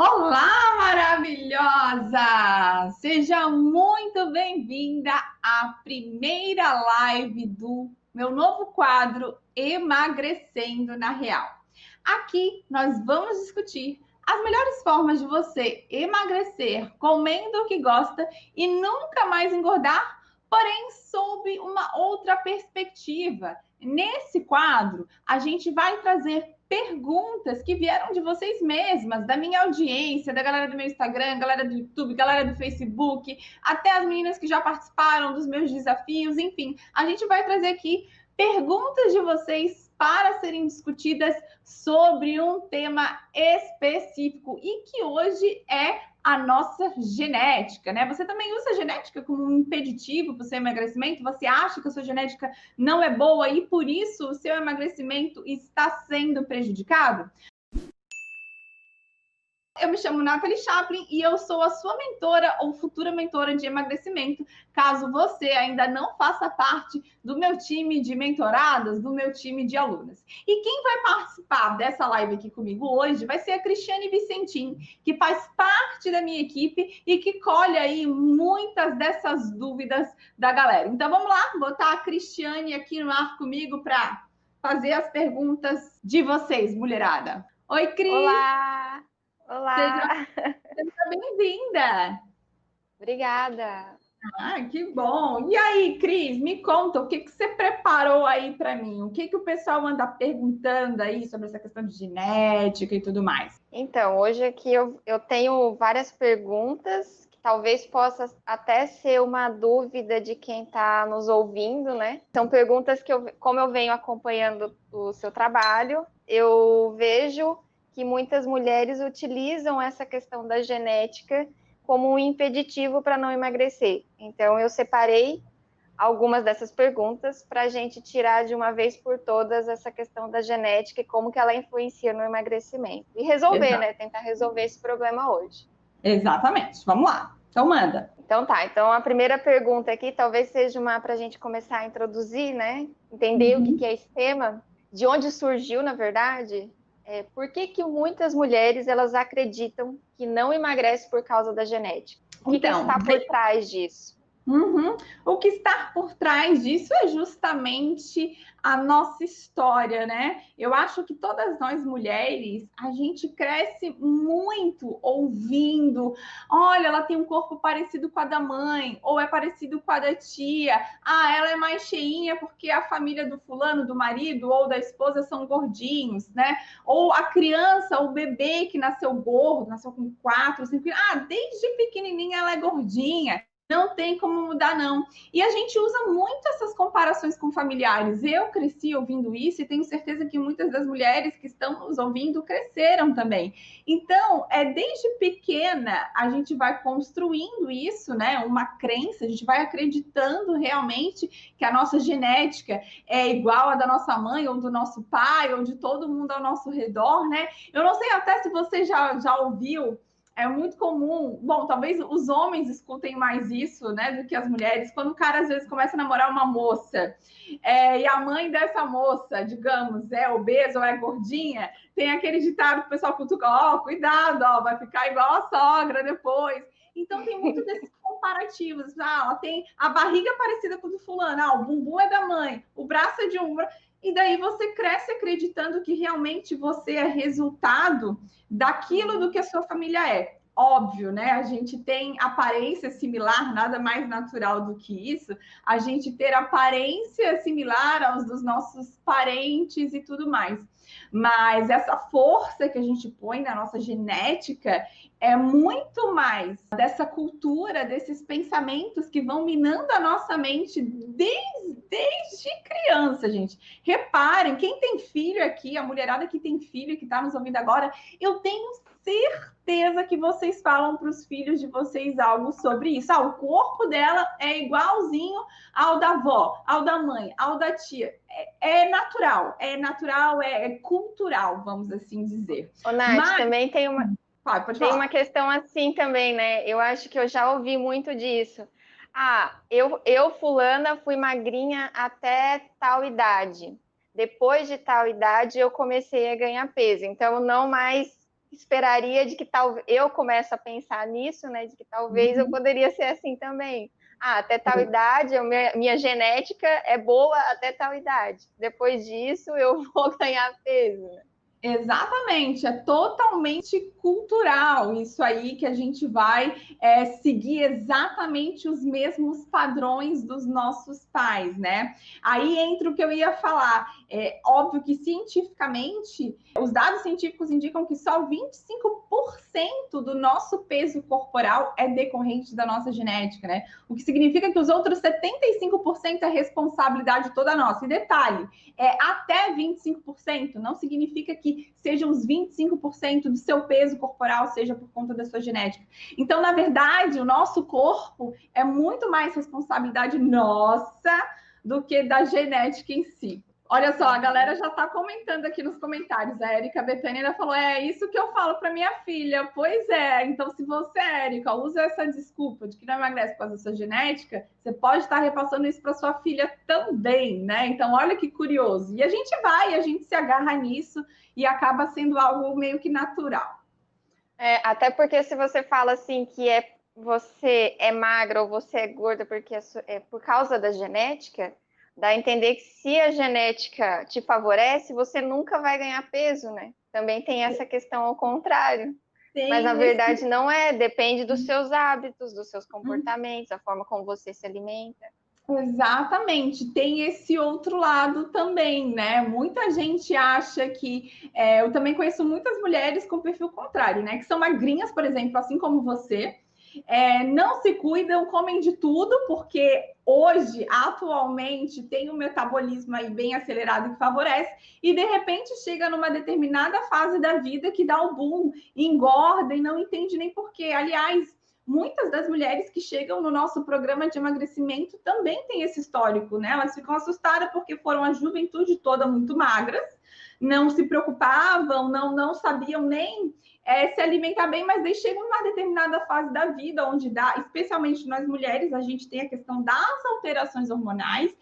Olá, maravilhosa! Seja muito bem-vinda à primeira live do meu novo quadro Emagrecendo na Real. Aqui nós vamos discutir as melhores formas de você emagrecer comendo o que gosta e nunca mais engordar, porém sob uma outra perspectiva. Nesse quadro, a gente vai trazer perguntas que vieram de vocês mesmas, da minha audiência, da galera do meu Instagram, galera do YouTube, galera do Facebook, até as meninas que já participaram dos meus desafios, enfim, a gente vai trazer aqui perguntas de vocês para serem discutidas sobre um tema específico e que hoje é a nossa genética, né? Você também usa a genética como um impeditivo para o seu emagrecimento? Você acha que a sua genética não é boa e por isso o seu emagrecimento está sendo prejudicado? Eu me chamo Nathalie Chaplin e eu sou a sua mentora ou futura mentora de emagrecimento, caso você ainda não faça parte do meu time de mentoradas, do meu time de alunas. E quem vai participar dessa live aqui comigo hoje vai ser a Cristiane Vicentim, que faz parte da minha equipe e que colhe aí muitas dessas dúvidas da galera. Então vamos lá, botar a Cristiane aqui no ar comigo para fazer as perguntas de vocês, mulherada. Oi, Cris! Olá! Seja Olá! bem-vinda! Obrigada! Ah, que bom! E aí, Cris, me conta o que você preparou aí para mim? O que o pessoal anda perguntando aí sobre essa questão de genética e tudo mais? Então, hoje aqui eu tenho várias perguntas que talvez possa até ser uma dúvida de quem está nos ouvindo, né? São perguntas que como eu venho acompanhando o seu trabalho, eu vejo que muitas mulheres utilizam essa questão da genética como um impeditivo para não emagrecer. Então, eu separei algumas dessas perguntas para a gente tirar de uma vez por todas essa questão da genética e como que ela influencia no emagrecimento. E resolver, Exa- né? Tentar resolver esse problema hoje. Exatamente. Vamos lá. Então manda. Então tá, então a primeira pergunta aqui talvez seja uma para a gente começar a introduzir, né? Entender o que Uhum. é esse tema, de onde surgiu, na verdade. Por que muitas mulheres elas acreditam que não emagrece por causa da genética? O que Então, está por trás disso? uhum. O que está por trás disso é justamente a nossa história, né? Eu acho que todas nós mulheres, a gente cresce muito ouvindo, olha, ela tem um corpo parecido com a da mãe, ou é parecido com a da tia. Ah, ela é mais cheinha porque a família do fulano, do marido ou da esposa são gordinhos, né? Ou a criança, o bebê que nasceu gordo, nasceu com 4, 5 quilos. Ah, desde pequenininha ela é gordinha. Não tem como mudar, não. E a gente usa muito essas comparações com familiares. Eu cresci ouvindo isso e tenho certeza que muitas das mulheres que estão nos ouvindo cresceram também. Então, desde pequena, a gente vai construindo isso, né? Uma crença, a gente vai acreditando realmente que a nossa genética é igual à da nossa mãe, ou do nosso pai, ou de todo mundo ao nosso redor, né? Eu não sei até se você já ouviu. É muito comum, bom, talvez os homens escutem mais isso, né, do que as mulheres, quando o cara às vezes começa a namorar uma moça, e a mãe dessa moça, digamos, é obesa ou é gordinha, tem aquele ditado que o pessoal cutuca, ó, cuidado, ó, vai ficar igual a sogra depois. Então tem muito desses comparativos, ela tem a barriga parecida com o do fulano, o bumbum é da mãe, o braço é de um, e daí você cresce acreditando que realmente você é resultado daquilo do que a sua família é. Óbvio, né? A gente tem aparência similar, nada mais natural do que isso. A gente ter aparência similar aos dos nossos parentes e tudo mais. Mas essa força que a gente põe na nossa genética é muito mais dessa cultura, desses pensamentos que vão minando a nossa mente desde criança, gente. Reparem, quem tem filho aqui, a mulherada que tem filho, que está nos ouvindo agora, eu tenho certeza que vocês falam para os filhos de vocês algo sobre isso. O corpo dela é igualzinho ao da avó, ao da mãe, ao da tia. É natural, é cultural, vamos assim dizer. Ô, Nath, Mas, também pode tem uma falar. questão assim também, né? Eu acho que eu já ouvi muito disso. Eu fulana, fui magrinha até tal idade. Depois de tal idade, eu comecei a ganhar peso. Então, não mais esperaria de que talvez eu comece a pensar nisso, né? De que talvez eu poderia ser assim também. Ah, até tal idade, minha genética é boa até tal idade. Depois disso, eu vou ganhar peso. Exatamente, é totalmente cultural isso aí que a gente vai seguir exatamente os mesmos padrões dos nossos pais, né? Aí entra o que eu ia falar. É óbvio que cientificamente, os dados científicos indicam que só 25% do nosso peso corporal é decorrente da nossa genética, né? O que significa que os outros 75% é responsabilidade toda nossa. E detalhe, até 25%, não significa que sejam os 25% do seu peso corporal seja por conta da sua genética. Então, na verdade, o nosso corpo é muito mais responsabilidade nossa do que da genética em si. Olha só, a galera já está comentando aqui nos comentários. A Érica Betânia falou: é isso que eu falo para minha filha. Pois é, então se você, Érica, usa essa desculpa de que não emagrece por causa da sua genética, você pode estar repassando isso para sua filha também, né? Então, olha que curioso. E a gente se agarra nisso e acaba sendo algo meio que natural. Até porque se você fala assim que você é magra ou você é gorda porque é por causa da genética, dá a entender que se a genética te favorece, você nunca vai ganhar peso, né? Também tem essa questão ao contrário. Mas na verdade não é, depende dos seus hábitos, dos seus comportamentos, da forma como você se alimenta. Exatamente, tem esse outro lado também, né? Muita gente acha que. Eu também conheço muitas mulheres com perfil contrário, né? Que são magrinhas, por exemplo, assim como você, não se cuidam, comem de tudo, porque hoje, atualmente, tem um metabolismo aí bem acelerado que favorece, e de repente chega numa determinada fase da vida que dá o boom, engorda e não entende nem porquê. Aliás, muitas das mulheres que chegam no nosso programa de emagrecimento também têm esse histórico, né? Elas ficam assustadas porque foram a juventude toda muito magras, não se preocupavam, não sabiam nem se alimentar bem, mas daí chegam numa determinada fase da vida, onde dá, especialmente nós mulheres, a gente tem a questão das alterações hormonais,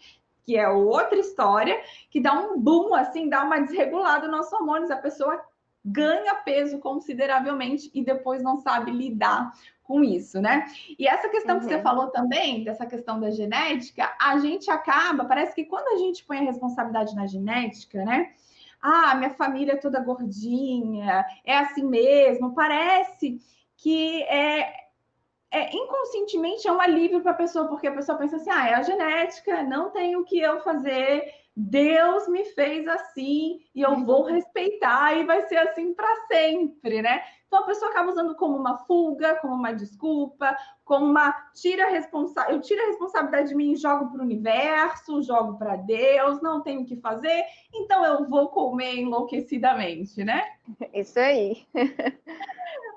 que é outra história, que dá um boom, assim, dá uma desregulada nos nossos hormônios, a pessoa ganha peso consideravelmente e depois não sabe lidar com isso, né? E essa questão que você falou também, dessa questão da genética, a gente acaba, parece que quando a gente põe a responsabilidade na genética, né? Ah, minha família é toda gordinha, é assim mesmo, parece que inconscientemente é um alívio para a pessoa, porque a pessoa pensa assim: é a genética, não tem o que eu fazer, Deus me fez assim e eu vou respeitar e vai ser assim para sempre, né? Então a pessoa acaba usando como uma fuga, como uma desculpa, como uma eu tiro a responsabilidade de mim e jogo para o universo, jogo para Deus, não tenho o que fazer, então eu vou comer enlouquecidamente, né? Isso aí.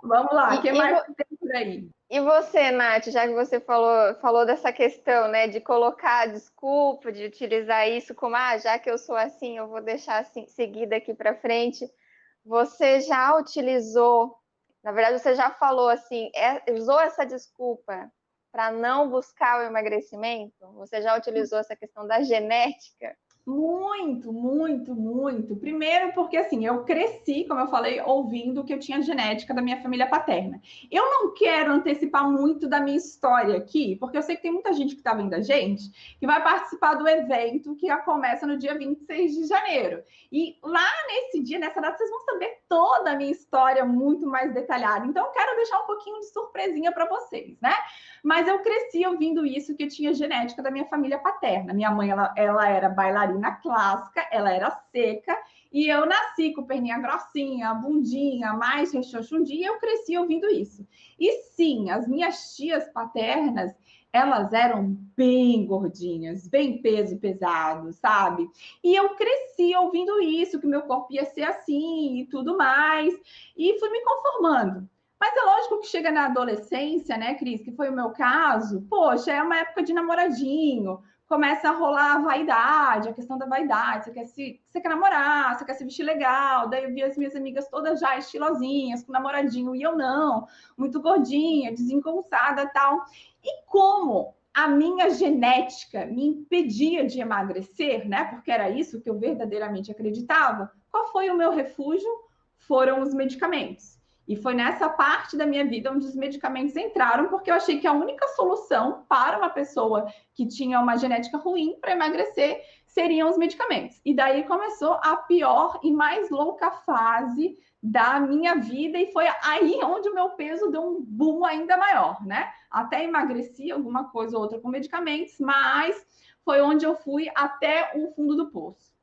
Vamos lá, o que mais tem por aí? E você, Nath, já que você falou dessa questão, né, de colocar a desculpa, de utilizar isso como, já que eu sou assim, eu vou deixar assim, seguir daqui para frente. Você já utilizou, na verdade, você já falou assim, usou essa desculpa para não buscar o emagrecimento? Você já utilizou essa questão da genética? Muito, muito, muito. Primeiro, porque assim, eu cresci, como eu falei, ouvindo que eu tinha genética da minha família paterna. Eu não quero antecipar muito da minha história aqui, porque eu sei que tem muita gente que está vendo a gente que vai participar do evento que já começa no dia 26 de janeiro. E lá nesse dia, nessa data, vocês vão saber toda a minha história muito mais detalhada. Então, eu quero deixar um pouquinho de surpresinha para vocês, né? Mas eu cresci ouvindo isso, que eu tinha genética da minha família paterna. Minha mãe, ela era bailarina clássica, ela era seca, e eu nasci com perninha grossinha, bundinha, mais rechonchudinha, e eu cresci ouvindo isso. E sim, as minhas tias paternas, elas eram bem gordinhas, bem peso pesado, sabe? E eu cresci ouvindo isso, que meu corpo ia ser assim e tudo mais, e fui me conformando. Mas é lógico que chega na adolescência, né, Cris, que foi o meu caso, poxa, é uma época de namoradinho, começa a rolar a vaidade, a questão da vaidade, você quer namorar, você quer se vestir legal, daí eu vi as minhas amigas todas já estilosinhas, com namoradinho, e eu não, muito gordinha, desengonçada, tal. E como a minha genética me impedia de emagrecer, né, porque era isso que eu verdadeiramente acreditava, qual foi o meu refúgio? Foram os medicamentos. E foi nessa parte da minha vida onde os medicamentos entraram, porque eu achei que a única solução para uma pessoa que tinha uma genética ruim para emagrecer seriam os medicamentos. E daí começou a pior e mais louca fase da minha vida, e foi aí onde o meu peso deu um boom ainda maior, né? Até emagreci alguma coisa ou outra com medicamentos, mas foi onde eu fui até o fundo do poço.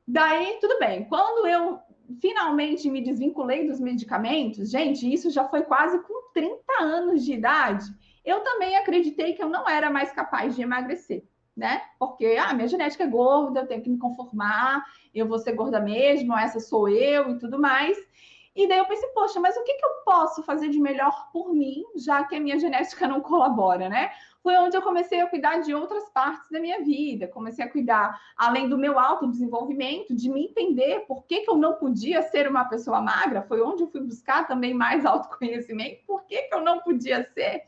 Daí, tudo bem. Quando eu finalmente me desvinculei dos medicamentos, gente, isso já foi quase com 30 anos de idade, eu também acreditei que eu não era mais capaz de emagrecer, né? Porque, minha genética é gorda, eu tenho que me conformar, eu vou ser gorda mesmo, essa sou eu e tudo mais. E daí eu pensei, poxa, mas o que eu posso fazer de melhor por mim, já que a minha genética não colabora, né? Foi onde eu comecei a cuidar de outras partes da minha vida. Comecei a cuidar, além do meu autodesenvolvimento, de me entender por que eu não podia ser uma pessoa magra. Foi onde eu fui buscar também mais autoconhecimento. Por que eu não podia ser?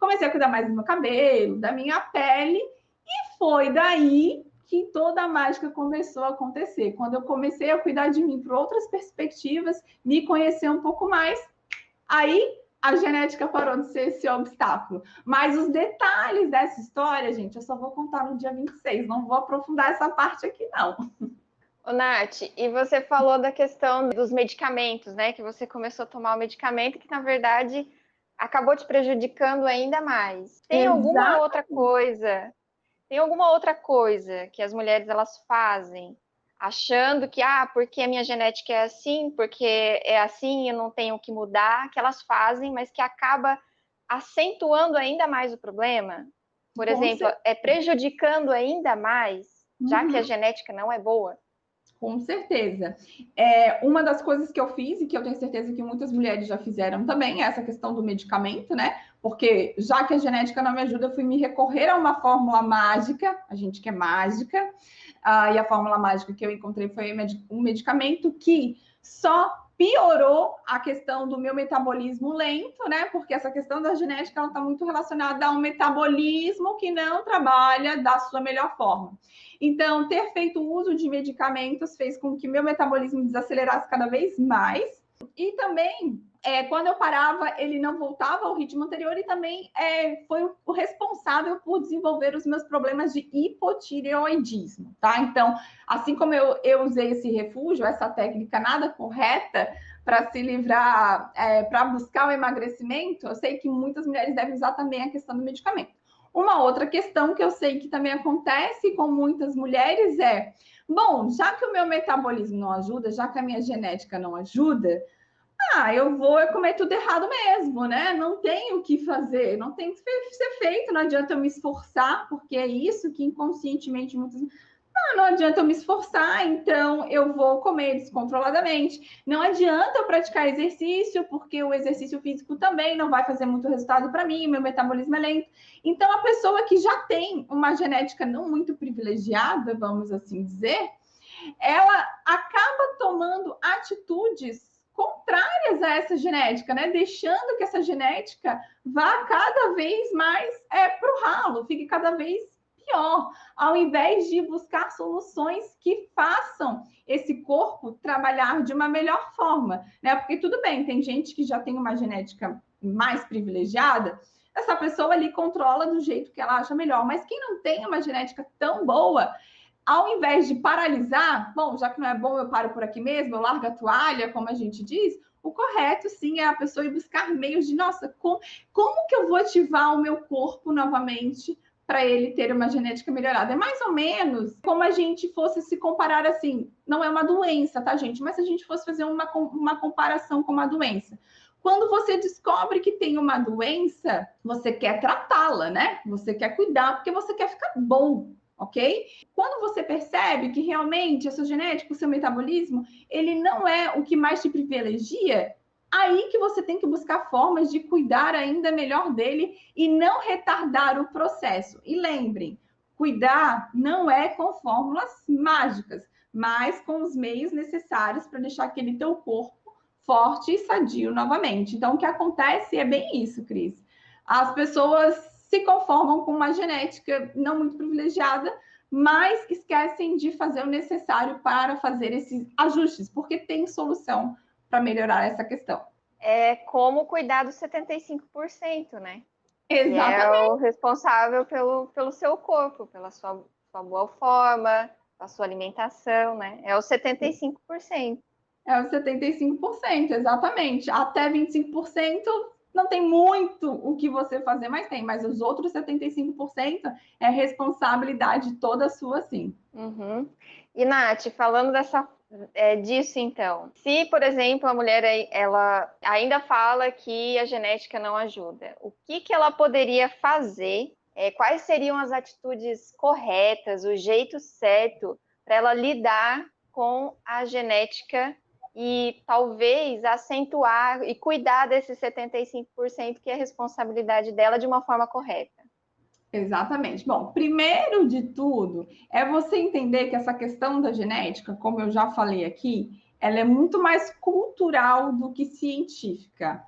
Comecei a cuidar mais do meu cabelo, da minha pele. E foi daí que toda a mágica começou a acontecer. Quando eu comecei a cuidar de mim por outras perspectivas, me conhecer um pouco mais, aí a genética parou de ser esse obstáculo. Mas os detalhes dessa história, gente, eu só vou contar no dia 26, não vou aprofundar essa parte aqui, não. Ô, Nath, e você falou da questão dos medicamentos, né? Que você começou a tomar o medicamento que, na verdade, acabou te prejudicando ainda mais. Tem alguma outra coisa que as mulheres elas fazem, achando que, porque a minha genética é assim, porque é assim, eu não tenho que mudar, que elas fazem, mas que acaba acentuando ainda mais o problema? Por exemplo, é prejudicando ainda mais, já que a genética não é boa? Com certeza. Uma das coisas que eu fiz, e que eu tenho certeza que muitas mulheres já fizeram também, é essa questão do medicamento, né? Porque já que a genética não me ajuda, eu fui me recorrer a uma fórmula mágica, a gente que é mágica, e a fórmula mágica que eu encontrei foi um medicamento que só piorou a questão do meu metabolismo lento, né? Porque essa questão da genética ela está muito relacionada a um metabolismo que não trabalha da sua melhor forma. Então, ter feito uso de medicamentos fez com que meu metabolismo desacelerasse cada vez mais. E também, quando eu parava, ele não voltava ao ritmo anterior, e também foi o responsável por desenvolver os meus problemas de hipotireoidismo, tá? Então, assim como eu usei esse refúgio, essa técnica nada correta para se livrar, para buscar o emagrecimento, eu sei que muitas mulheres devem usar também a questão do medicamento. Uma outra questão que eu sei que também acontece com muitas mulheres bom, já que o meu metabolismo não ajuda, já que a minha genética não ajuda, eu vou comer tudo errado mesmo, né? Não tenho o que fazer, não tem que ser feito, não adianta eu me esforçar, porque é isso que inconscientemente muitas não adianta eu me esforçar, então eu vou comer descontroladamente. Não adianta eu praticar exercício, porque o exercício físico também não vai fazer muito resultado para mim, meu metabolismo é lento. Então, a pessoa que já tem uma genética não muito privilegiada, vamos assim dizer, ela acaba tomando atitudes contrárias a essa genética, né? Deixando que essa genética vá cada vez mais para o ralo, fique cada vez pior, ao invés de buscar soluções que façam esse corpo trabalhar de uma melhor forma, né? Porque tudo bem, tem gente que já tem uma genética mais privilegiada, essa pessoa ali controla do jeito que ela acha melhor, mas quem não tem uma genética tão boa, ao invés de paralisar, bom, já que não é bom, eu paro por aqui mesmo, eu largo a toalha, como a gente diz, o correto, sim, é a pessoa ir buscar meios de, nossa, como que eu vou ativar o meu corpo novamente para ele ter uma genética melhorada? É mais ou menos como a gente fosse se comparar assim, não é uma doença, tá, gente? Mas se a gente fosse fazer uma comparação com uma doença. Quando você descobre que tem uma doença, você quer tratá-la, né? Você quer cuidar, porque você quer ficar bom, ok? Quando você percebe que realmente a sua genética, o seu metabolismo, ele não é o que mais te privilegia, aí que você tem que buscar formas de cuidar ainda melhor dele e não retardar o processo. E lembrem, cuidar não é com fórmulas mágicas, mas com os meios necessários para deixar aquele teu corpo forte e sadio novamente. Então, o que acontece é bem isso, Cris. As pessoas se conformam com uma genética não muito privilegiada, mas esquecem de fazer o necessário para fazer esses ajustes, porque tem solução para melhorar essa questão. é como cuidar dos 75%, né? Que é Exatamente. o responsável pelo seu corpo, pela sua boa forma, a sua alimentação, né? É os 75%. É os 75%, exatamente. Até 25% não tem muito o que você fazer, mas tem. Mas os outros 75% é responsabilidade toda sua, sim. Uhum. E, Nath, falando disso, então, se, por exemplo, a mulher ela ainda fala que a genética não ajuda, o que que ela poderia fazer? Quais seriam as atitudes corretas, o jeito certo para ela lidar com a genética e talvez acentuar e cuidar desses 75% que é responsabilidade dela de uma forma correta? Exatamente. Bom, primeiro de tudo, é você entender que essa questão da genética, como eu já falei aqui, ela é muito mais cultural do que científica.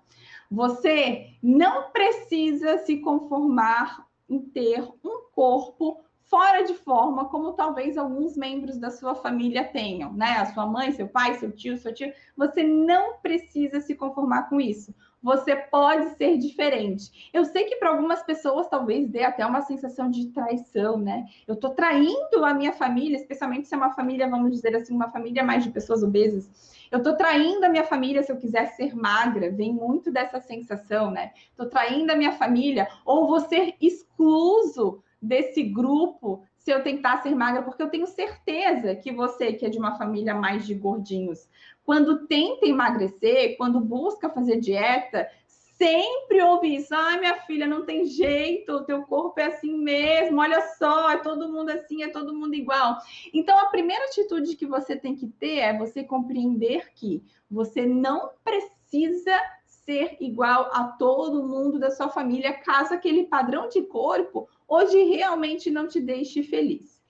Você não precisa se conformar em ter um corpo fora de forma como talvez alguns membros da sua família tenham, né? A sua mãe, seu pai, seu tio, sua tia. Você não precisa se conformar com isso. Você pode ser diferente. Eu sei que para algumas pessoas talvez dê até uma sensação de traição, né? Eu estou traindo a minha família, especialmente se é uma família, vamos dizer assim, uma família mais de pessoas obesas. Eu estou traindo a minha família se eu quiser ser magra, vem muito dessa sensação, né? Estou traindo a minha família, ou vou ser excluso desse grupo se eu tentar ser magra, porque eu tenho certeza que você, que é de uma família mais de gordinhos, quando tenta emagrecer, quando busca fazer dieta, sempre ouve isso. Ai, minha filha, não tem jeito, o teu corpo é assim mesmo, olha só, é todo mundo assim, é todo mundo igual. Então, a primeira atitude que você tem que ter é você compreender que você não precisa ser igual a todo mundo da sua família, caso aquele padrão de corpo hoje realmente não te deixe feliz.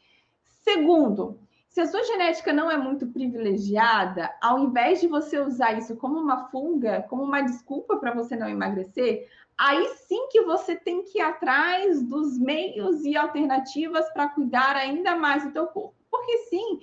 Segundo, se a sua genética não é muito privilegiada, ao invés de você usar isso como uma fuga, como uma desculpa para você não emagrecer, aí sim que você tem que ir atrás dos meios e alternativas para cuidar ainda mais do teu corpo. Porque sim,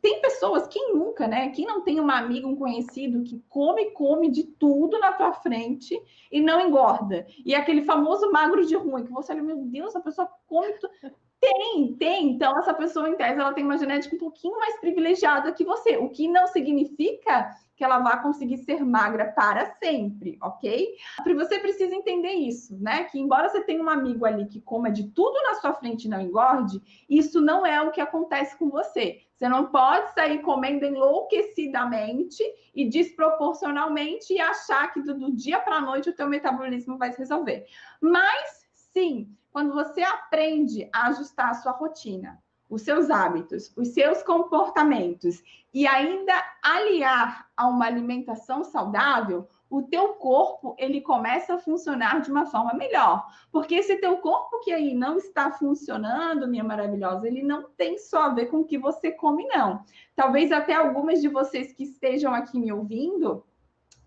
tem pessoas, quem nunca, né? Quem não tem uma amiga, um conhecido que come de tudo na tua frente e não engorda. E aquele famoso magro de ruim, que você olha, meu Deus, a pessoa come tudo. Tem. Então, essa pessoa, em tese, ela tem uma genética um pouquinho mais privilegiada que você, o que não significa que ela vá conseguir ser magra para sempre, ok? Você precisa entender isso, né? Que embora você tenha um amigo ali que coma de tudo na sua frente e não engorde, isso não é o que acontece com você. Você não pode sair comendo enlouquecidamente e desproporcionalmente e achar que do dia para a noite o teu metabolismo vai se resolver. Mas, sim, quando você aprende a ajustar a sua rotina, os seus hábitos, os seus comportamentos e ainda aliar a uma alimentação saudável, o teu corpo ele começa a funcionar de uma forma melhor. Porque esse teu corpo que aí não está funcionando, minha maravilhosa, ele não tem só a ver com o que você come, não. Talvez até algumas de vocês que estejam aqui me ouvindo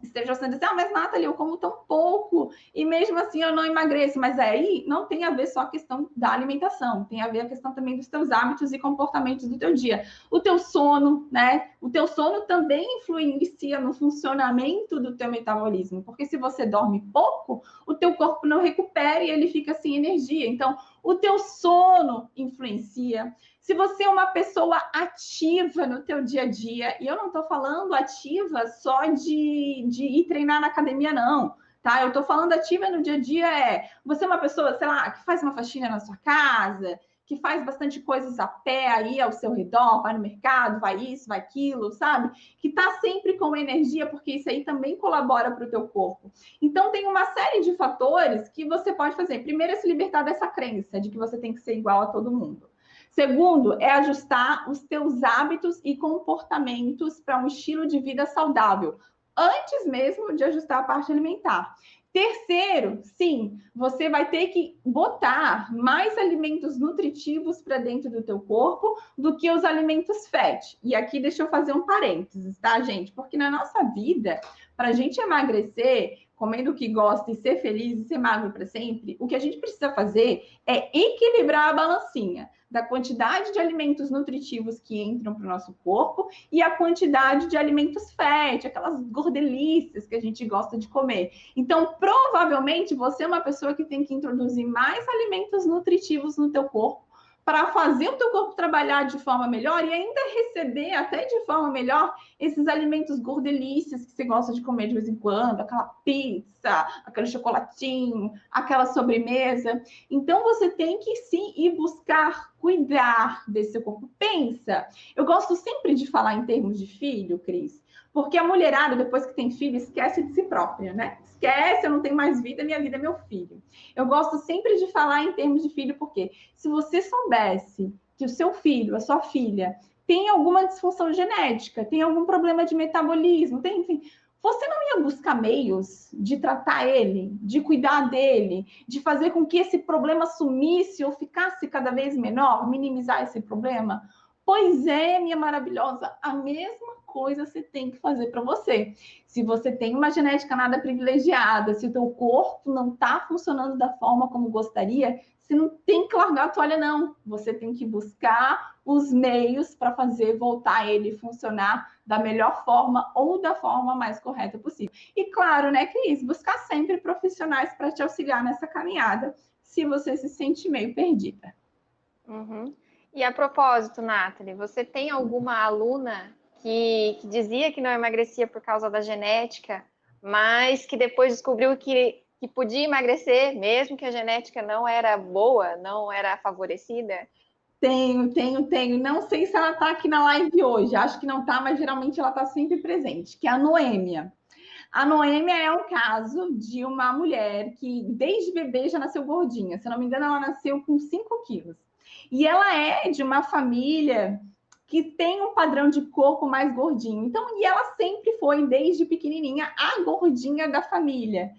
estejam sendo assim, mas Nathalie, eu como tão pouco e mesmo assim eu não emagreço. Mas aí não tem a ver só a questão da alimentação, tem a ver a questão também dos teus hábitos e comportamentos do teu dia. O teu sono, né? O teu sono também influencia no funcionamento do teu metabolismo, porque se você dorme pouco, o teu corpo não recupera e ele fica sem energia. Então, o teu sono influencia. Se você é uma pessoa ativa no teu dia a dia, e eu não estou falando ativa só de ir treinar na academia, não, tá? Eu estou falando ativa no dia a dia você é uma pessoa, sei lá, que faz uma faxina na sua casa, que faz bastante coisas a pé aí ao seu redor, vai no mercado, vai isso, vai aquilo, sabe? Que tá sempre com energia, porque isso aí também colabora para o teu corpo. Então, tem uma série de fatores que você pode fazer. Primeiro é se libertar dessa crença de que você tem que ser igual a todo mundo. Segundo, é ajustar os teus hábitos e comportamentos para um estilo de vida saudável, antes mesmo de ajustar a parte alimentar. Terceiro, sim, você vai ter que botar mais alimentos nutritivos para dentro do teu corpo do que os alimentos fat. E aqui deixa eu fazer um parênteses, tá, gente? Porque na nossa vida, para a gente emagrecer, comendo o que gosta e ser feliz e ser magro para sempre, o que a gente precisa fazer é equilibrar a balancinha da quantidade de alimentos nutritivos que entram para o nosso corpo e a quantidade de alimentos fat, aquelas gordelícias que a gente gosta de comer. Então, provavelmente, você é uma pessoa que tem que introduzir mais alimentos nutritivos no teu corpo para fazer o teu corpo trabalhar de forma melhor e ainda receber até de forma melhor esses alimentos gordelícias que você gosta de comer de vez em quando, aquela pizza, aquele chocolatinho, aquela sobremesa. Então, você tem que sim ir buscar cuidar desse seu corpo. Pensa, eu gosto sempre de falar em termos de filho, Cris, porque a mulherada, depois que tem filho, esquece de si própria, né? Esquece, eu não tenho mais vida, minha vida é meu filho. Eu gosto sempre de falar em termos de filho, porque se você soubesse que o seu filho, a sua filha, tem alguma disfunção genética, tem algum problema de metabolismo, tem, enfim, você não ia buscar meios de tratar ele, de cuidar dele, de fazer com que esse problema sumisse ou ficasse cada vez menor, minimizar esse problema? Pois é, minha maravilhosa, a mesma coisa você tem que fazer para você. Se você tem uma genética nada privilegiada, se o teu corpo não está funcionando da forma como gostaria, você não tem que largar a toalha, não. Você tem que buscar os meios para fazer voltar ele funcionar da melhor forma ou da forma mais correta possível. E claro, né, Cris, buscar sempre profissionais para te auxiliar nessa caminhada, se você se sente meio perdida. Uhum. E a propósito, Nathalie, você tem alguma aluna que dizia que não emagrecia por causa da genética, mas que depois descobriu que podia emagrecer, mesmo que a genética não era boa, não era favorecida? Tenho. Não sei se ela está aqui na live hoje. Acho que não está, mas geralmente ela está sempre presente, que é a Noêmia. A Noêmia é um caso de uma mulher que desde bebê já nasceu gordinha. Se eu não me engano, ela nasceu com 5 quilos. E ela é de uma família que tem um padrão de corpo mais gordinho. Então, e ela sempre foi, desde pequenininha, a gordinha da família.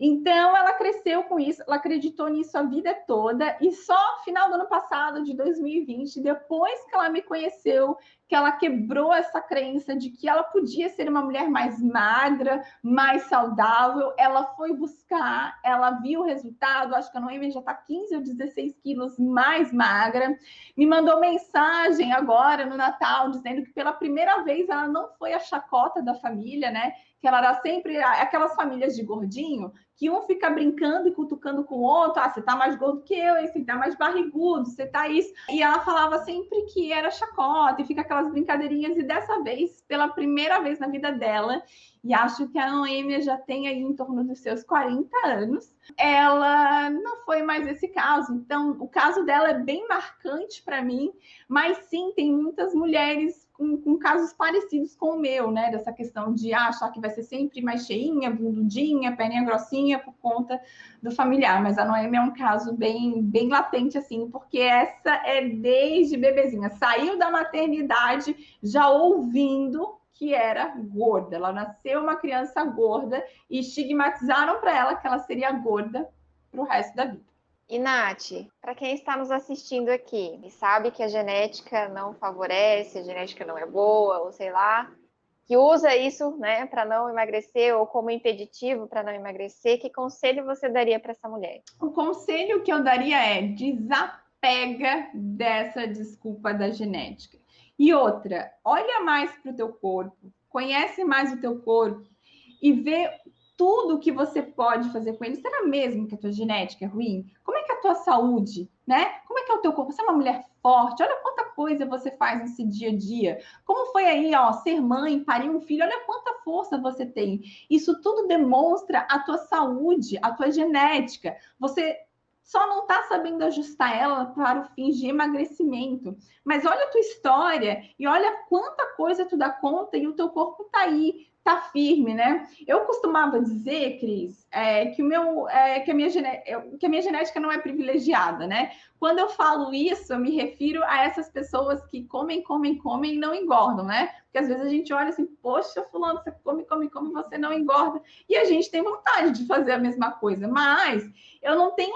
Então, ela cresceu com isso, ela acreditou nisso a vida toda, e só no final do ano passado, de 2020, depois que ela me conheceu, que ela quebrou essa crença de que ela podia ser uma mulher mais magra, mais saudável, ela foi buscar, ela viu o resultado, acho que a Noemi já está 15 ou 16 quilos mais magra, me mandou mensagem agora no Natal, dizendo que pela primeira vez ela não foi a chacota da família, né? Que ela era sempre aquelas famílias de gordinho, que um fica brincando e cutucando com o outro, você tá mais gordo que eu, você tá mais barrigudo, você tá isso. E ela falava sempre que era chacota, e fica aquelas brincadeirinhas, e dessa vez, pela primeira vez na vida dela, e acho que a Noêmia já tem aí em torno dos seus 40 anos, ela não foi mais esse caso. Então, o caso dela é bem marcante para mim, mas sim, tem muitas mulheres com casos parecidos com o meu, né? Dessa questão de achar que vai ser sempre mais cheinha, bundudinha, perninha grossinha por conta do familiar. Mas a Noêmia é um caso bem latente, assim, porque essa é desde bebezinha. Saiu da maternidade já ouvindo que era gorda. Ela nasceu uma criança gorda e estigmatizaram para ela que ela seria gorda para o resto da vida. E, Nath, para quem está nos assistindo aqui e sabe que a genética não favorece, a genética não é boa, ou sei lá, que usa isso, né, para não emagrecer ou como impeditivo para não emagrecer, que conselho você daria para essa mulher? O conselho que eu daria é desapega dessa desculpa da genética. E outra, olha mais para o teu corpo, conhece mais o teu corpo e vê tudo que você pode fazer com ele. Será mesmo que a tua genética é ruim? Como é que é a tua saúde, né? Como é que é o teu corpo? Você é uma mulher forte, olha quanta coisa você faz nesse dia a dia. Como foi aí, ó, ser mãe, parir um filho, olha quanta força você tem. Isso tudo demonstra a tua saúde, a tua genética. Você só não está sabendo ajustar ela para o fim de emagrecimento. Mas olha a tua história e olha quanta coisa tu dá conta e o teu corpo está aí, tá firme, né? Eu costumava dizer, Cris, que a minha genética não é privilegiada, né? Quando eu falo isso, eu me refiro a essas pessoas que comem e não engordam, né? Porque às vezes a gente olha assim, poxa, fulano, você come, você não engorda. E a gente tem vontade de fazer a mesma coisa, mas eu não tenho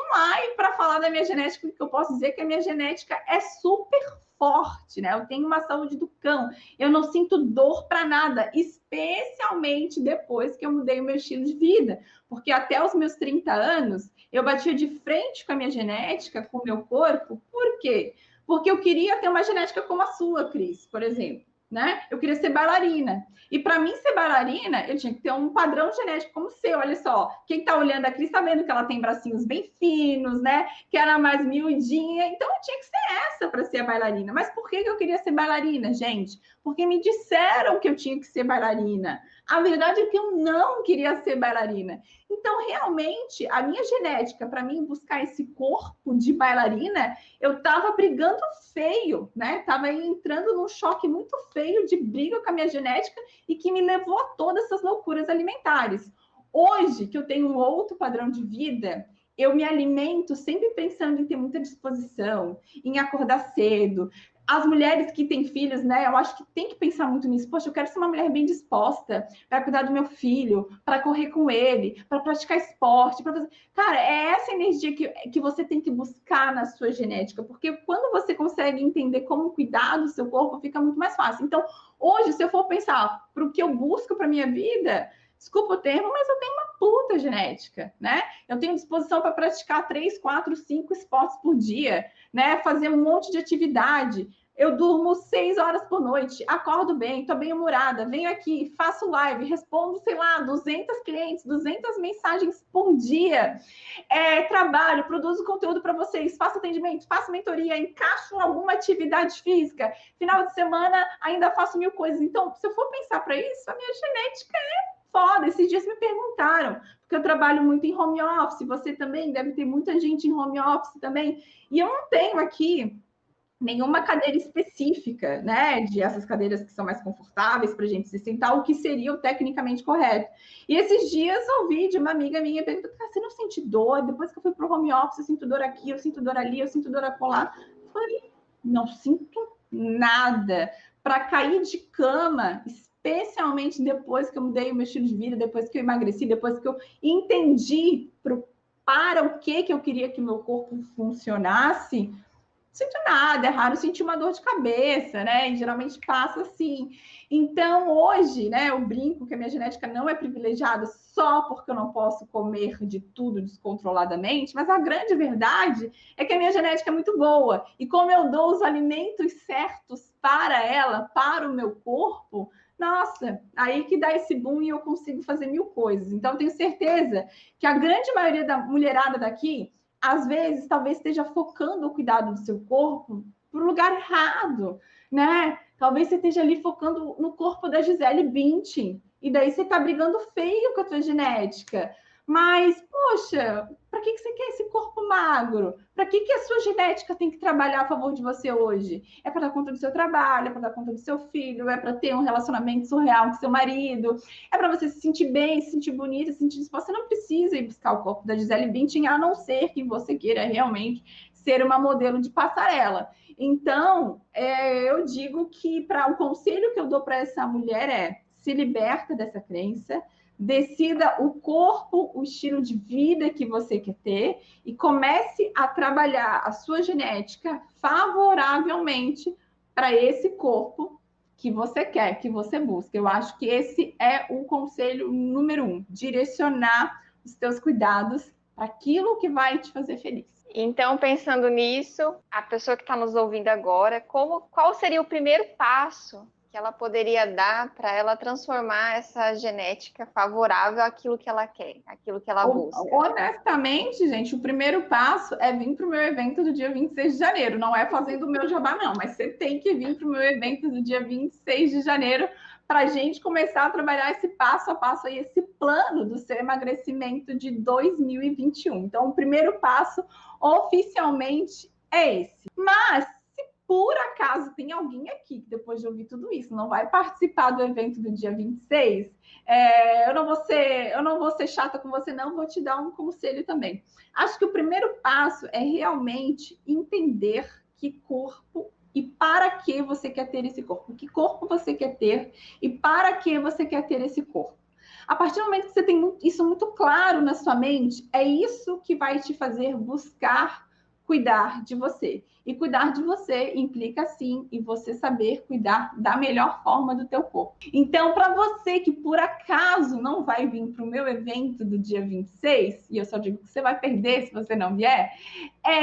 para falar da minha genética, porque eu posso dizer que a minha genética é super forte, né? Eu tenho uma saúde do cão, eu não sinto dor para nada, especialmente depois que eu mudei o meu estilo de vida, porque até os meus 30 anos eu batia de frente com a minha genética, com o meu corpo. Por quê? Porque eu queria ter uma genética como a sua, Cris, por exemplo, né? Eu queria ser bailarina. E para mim ser bailarina, eu tinha que ter um padrão genético como o seu. Olha só, quem está olhando a Cris está vendo que ela tem bracinhos bem finos, né? Que ela é mais miudinha. Então eu tinha que ser essa para ser a bailarina. Mas por que eu queria ser bailarina, gente? Porque me disseram que eu tinha que ser bailarina. A verdade é que eu não queria ser bailarina. Então, realmente, a minha genética, para mim buscar esse corpo de bailarina, eu estava brigando feio, né? Estava entrando num choque muito feio de briga com a minha genética e que me levou a todas essas loucuras alimentares. Hoje, que eu tenho um outro padrão de vida, eu me alimento sempre pensando em ter muita disposição, em acordar cedo. As mulheres que têm filhos, né? Eu acho que tem que pensar muito nisso. Poxa, eu quero ser uma mulher bem disposta para cuidar do meu filho, para correr com ele, para praticar esporte, para fazer. Cara, é essa energia que você tem que buscar na sua genética, porque quando você consegue entender como cuidar do seu corpo, fica muito mais fácil. Então, hoje, se eu for pensar para o que eu busco para minha vida, desculpa o termo, mas eu tenho uma puta genética, né? Eu tenho disposição para praticar 3, 4, 5 esportes por dia, né? Fazer um monte de atividade. Eu durmo 6 horas por noite, acordo bem, tô bem humorada, venho aqui, faço live, respondo, sei lá, 200 clientes, 200 mensagens por dia, trabalho, produzo conteúdo para vocês, faço atendimento, faço mentoria, encaixo alguma atividade física, final de semana ainda faço 1000 coisas. Então, se eu for pensar para isso, a minha genética é foda. Esses dias me perguntaram, porque eu trabalho muito em home office, você também, deve ter muita gente em home office também, e eu não tenho aqui nenhuma cadeira específica, né, de essas cadeiras que são mais confortáveis para a gente se sentar, o que seria o tecnicamente correto. E esses dias ouvi de uma amiga minha perguntando: você não sente dor? Depois que eu fui para o home office, eu sinto dor aqui, eu sinto dor ali, eu sinto dor acolá. Eu falei, não sinto nada. Para cair de cama, especialmente depois que eu mudei o meu estilo de vida, depois que eu emagreci, depois que eu entendi para o que eu queria que meu corpo funcionasse, sinto nada, é raro sentir uma dor de cabeça, né? E geralmente passa assim. Então, hoje, né, eu brinco que a minha genética não é privilegiada só porque eu não posso comer de tudo descontroladamente, mas a grande verdade é que a minha genética é muito boa. E como eu dou os alimentos certos para ela, para o meu corpo, nossa, aí que dá esse boom e eu consigo fazer 1000 coisas. Então, eu tenho certeza que a grande maioria da mulherada daqui, às vezes, talvez esteja focando o cuidado do seu corpo para o lugar errado, né? Talvez você esteja ali focando no corpo da Gisele Bündchen, e daí você está brigando feio com a tua genética. Mas, poxa, para que você quer esse corpo magro? Para que a sua genética tem que trabalhar a favor de você hoje? É para dar conta do seu trabalho, é para dar conta do seu filho, é para ter um relacionamento surreal com seu marido, é para você se sentir bem, se sentir bonita, se sentir disposta. Você não precisa ir buscar o corpo da Gisele Bündchen, a não ser que você queira realmente ser uma modelo de passarela. Então, eu digo que o conselho que eu dou para essa mulher é: se liberta dessa crença, decida o corpo, o estilo de vida que você quer ter e comece a trabalhar a sua genética favoravelmente para esse corpo que você quer, que você busca. Eu acho que esse é o conselho número 1, direcionar os teus cuidados para aquilo que vai te fazer feliz. Então, pensando nisso, a pessoa que está nos ouvindo agora, qual seria o primeiro passo que ela poderia dar para ela transformar essa genética favorável àquilo que ela quer, àquilo que ela busca? Honestamente, gente, o primeiro passo é vir para o meu evento do dia 26 de janeiro. Não é fazendo o meu jabá, não, mas você tem que vir para o meu evento do dia 26 de janeiro para a gente começar a trabalhar esse passo a passo aí, esse plano do seu emagrecimento de 2021. Então, o primeiro passo oficialmente é esse. Mas por acaso tem alguém aqui que depois de ouvir tudo isso não vai participar do evento do dia 26, eu não vou ser chata com você, não, vou te dar um conselho também. Acho que o primeiro passo é realmente entender que corpo e para que você quer ter esse corpo. Que corpo você quer ter e para que você quer ter esse corpo. A partir do momento que você tem isso muito claro na sua mente, é isso que vai te fazer buscar cuidar de você. E cuidar de você implica, sim, em você saber cuidar da melhor forma do teu corpo. Então, para você que por acaso não vai vir para o meu evento do dia 26, e eu só digo que você vai perder se você não vier,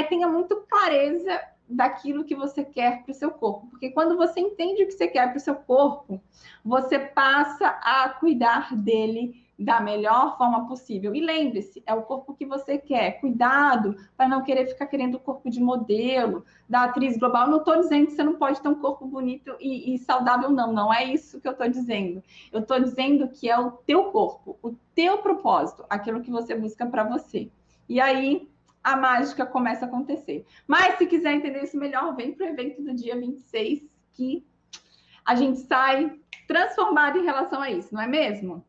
tenha muito clareza daquilo que você quer para o seu corpo. Porque quando você entende o que você quer para o seu corpo, você passa a cuidar dele da melhor forma possível. E lembre-se, é o corpo que você quer. Cuidado para não querer ficar querendo o corpo de modelo, da atriz global. Não estou dizendo que você não pode ter um corpo bonito e saudável, não. Não é isso que eu estou dizendo. Eu estou dizendo que é o teu corpo, o teu propósito, aquilo que você busca para você. E aí a mágica começa a acontecer. Mas se quiser entender isso melhor, vem para o evento do dia 26, que a gente sai transformado em relação a isso, não é mesmo?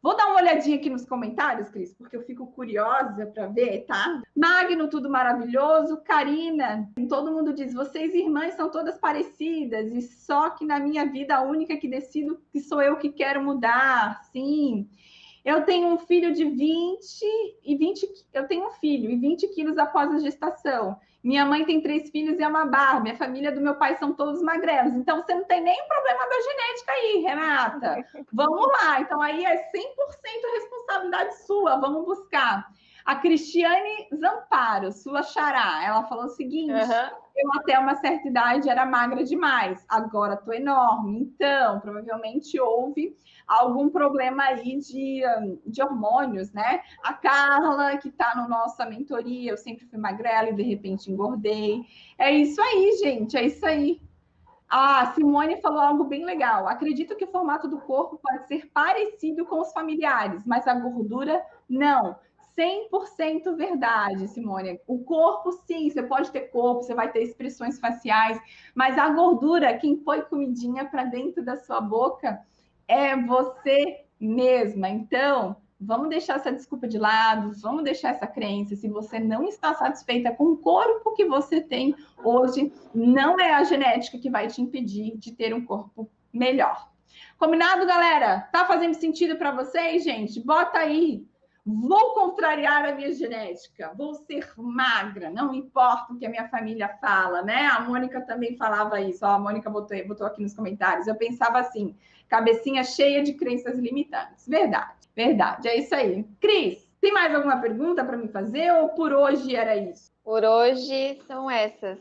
Vou dar uma olhadinha aqui nos comentários, Cris, porque eu fico curiosa para ver, tá? Magno, tudo maravilhoso. Karina, todo mundo diz, vocês irmãs são todas parecidas, e só que na minha vida a única que decido que sou eu que quero mudar. Sim. Eu tenho um filho de 20 eu tenho um filho e 20 quilos após a gestação. Minha mãe tem 3 filhos e é uma Barbie. A família do meu pai são todos magrelos. Então, você não tem nenhum problema da genética aí, Renata. Vamos lá. Então, aí é 100% responsabilidade sua. Vamos buscar. A Cristiane Zamparo, sua xará, ela falou o seguinte... Eu até uma certa idade era magra demais, agora tô enorme. Então, provavelmente houve algum problema aí de hormônios, né? A Carla, que tá na nossa mentoria, eu sempre fui magrela e de repente engordei. É isso aí, gente, é isso aí. A Simone falou algo bem legal. Acredito que o formato do corpo pode ser parecido com os familiares, mas a gordura não. 100% verdade, Simone. O corpo, sim, você pode ter corpo, você vai ter expressões faciais, mas a gordura, quem põe comidinha para dentro da sua boca é você mesma. Então, vamos deixar essa desculpa de lado, vamos deixar essa crença. Se você não está satisfeita com o corpo que você tem hoje, não é a genética que vai te impedir de ter um corpo melhor. Combinado, galera? Tá fazendo sentido para vocês, gente? Bota aí. Vou contrariar a minha genética, vou ser magra, não importa o que a minha família fala, né? A Mônica também falava isso, ó, a Mônica botou aqui nos comentários. Eu pensava assim, cabecinha cheia de crenças limitantes. Verdade, verdade, é isso aí. Cris, tem mais alguma pergunta para me fazer ou por hoje era isso? Por hoje são essas.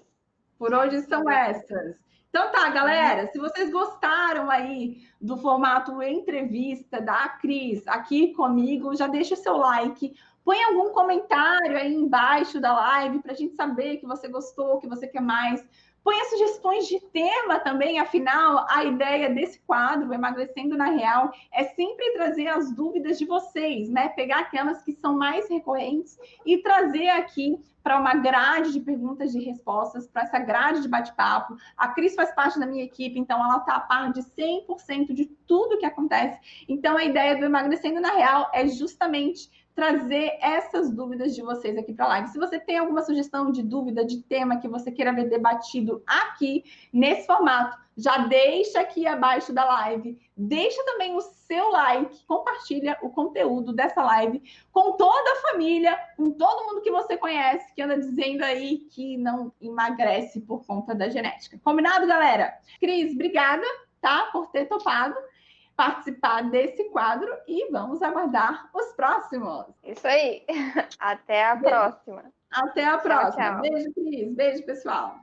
Por hoje são essas. Então tá, galera, se vocês gostaram aí do formato entrevista da Cris aqui comigo, já deixa o seu like, põe algum comentário aí embaixo da live para a gente saber que você gostou, que você quer mais. Põe as sugestões de tema também, afinal, a ideia desse quadro, Emagrecendo na Real, é sempre trazer as dúvidas de vocês, né? Pegar aquelas que são mais recorrentes e trazer aqui para uma grade de perguntas e respostas, para essa grade de bate-papo. A Cris faz parte da minha equipe, então ela está a par de 100% de tudo que acontece. Então, a ideia do Emagrecendo na Real é justamente trazer essas dúvidas de vocês aqui para a live. Se você tem alguma sugestão de dúvida, de tema que você queira ver debatido aqui, nesse formato, já deixa aqui abaixo da live. Deixa também o seu like, compartilha o conteúdo dessa live com toda a família, com todo mundo que você conhece, que anda dizendo aí que não emagrece por conta da genética. Combinado, galera? Cris, obrigada, tá, por ter topado participar desse quadro e vamos aguardar os próximos. Isso aí. Até a próxima. Até a próxima. Tchau. Beijo, Cris. Beijo, pessoal.